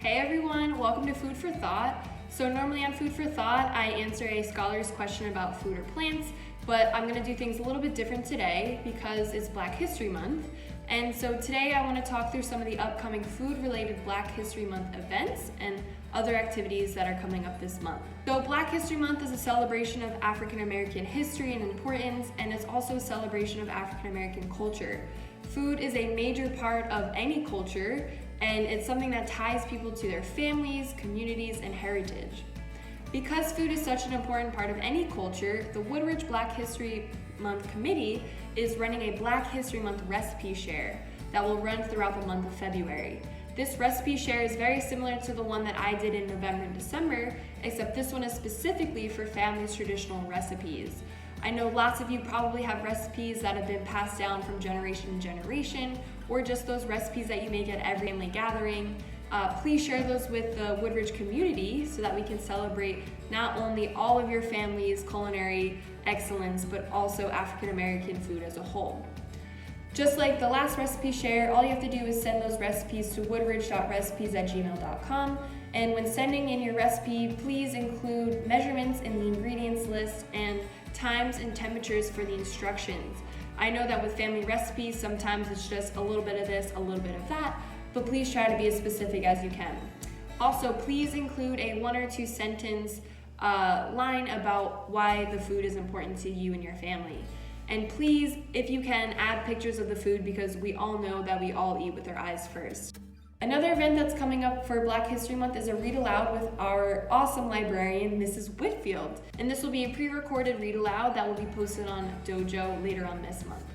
Hey everyone, welcome to Food for Thought. So normally on Food for Thought, I answer a scholar's question about food or plants, but I'm gonna do things a little bit different today because it's Black History Month. And so today I wanna talk through some of the upcoming food-related Black History Month events and other activities that are coming up this month. So Black History Month is a celebration of African American history and importance, and it's also a celebration of African American culture. Food is a major part of any culture, and it's something that ties people to their families, communities, and heritage. Because food is such an important part of any culture, the Woodridge Black History Month Committee is running a Black History Month recipe share that will run throughout the month of February. This recipe share is very similar to the one that I did in November and December, except this one is specifically for families' traditional recipes. I know lots of you probably have recipes that have been passed down from generation to generation, or just those recipes that you make at every family gathering. Please share those with the Woodridge community so that we can celebrate not only all of your family's culinary excellence, but also African American food as a whole. Just like the last recipe share, all you have to do is send those recipes to woodridge.recipes@gmail.com. And when sending in your recipe, please include measurements in the ingredients list and times and temperatures for the instructions. I know that with family recipes, sometimes it's just a little bit of this, a little bit of that, but please try to be as specific as you can. Also, please include a 1 or 2 sentence line about why the food is important to you and your family. And please, if you can, add pictures of the food because we all know that we all eat with our eyes first. Another event that's coming up for Black History Month is a read aloud with our awesome librarian, Mrs. Whitfield. And this will be a pre-recorded read aloud that will be posted on Dojo later on this month.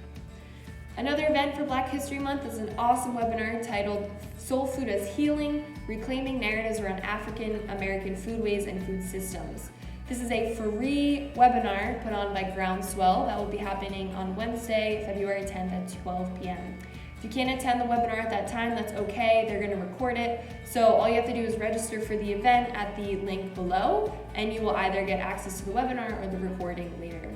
Another event for Black History Month is an awesome webinar titled Soul Food as Healing, Reclaiming Narratives Around African American Foodways and Food Systems. This is a free webinar put on by Groundswell that will be happening on Wednesday, February 10th at 12 p.m. If you can't attend the webinar at that time, that's okay. They're going to record it. So all you have to do is register for the event at the link below, and you will either get access to the webinar or the recording later.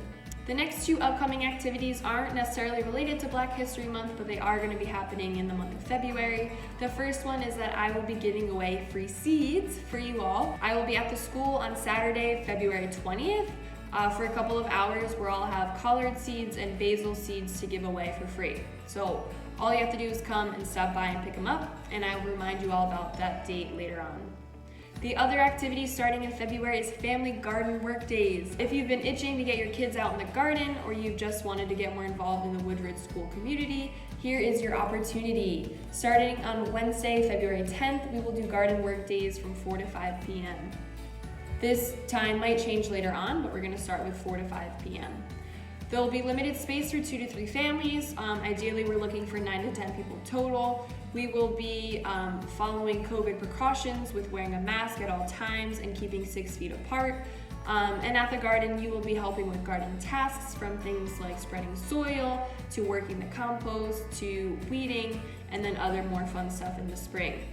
The next 2 upcoming activities aren't necessarily related to Black History Month, but they are going to be happening in the month of February. The first one is that I will be giving away free seeds for you all. I will be at the school on Saturday, February 20th. For a couple of hours where I'll have collard seeds and basil seeds to give away for free. So all you have to do is come and stop by and pick them up, and I will remind you all about that date later on. The other activity starting in February is Family Garden Work Days. If you've been itching to get your kids out in the garden, or you've just wanted to get more involved in the Woodridge school community, here is your opportunity. Starting on Wednesday, February 10th, we will do garden work days from 4 to 5 p.m. This time might change later on, but we're going to start with 4 to 5 p.m. There will be limited space for 2 to 3 families. Ideally, we're looking for 9 to 10 people total. We will be following COVID precautions with wearing a mask at all times and keeping 6 feet apart. And at the garden, you will be helping with garden tasks from things like spreading soil, to working the compost, to weeding, and then other more fun stuff in the spring.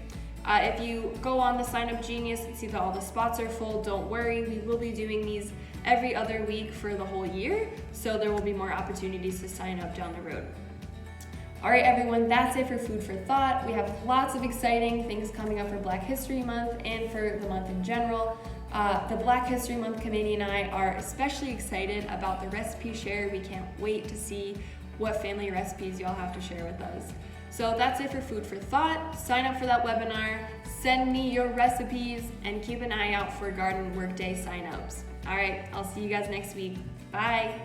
If you go on the Sign Up Genius and see that all the spots are full, don't worry. We will be doing these every other week for the whole year, so there will be more opportunities to sign up down the road. All right, everyone, that's it for Food for Thought. We have lots of exciting things coming up for Black History Month and for the month in general. The Black History Month Committee and I are especially excited about the recipe share. We can't wait to see what family recipes y'all have to share with us. So that's it for Food for Thought. Sign up for that webinar, send me your recipes, and keep an eye out for Garden Workday signups. All right, I'll see you guys next week. Bye.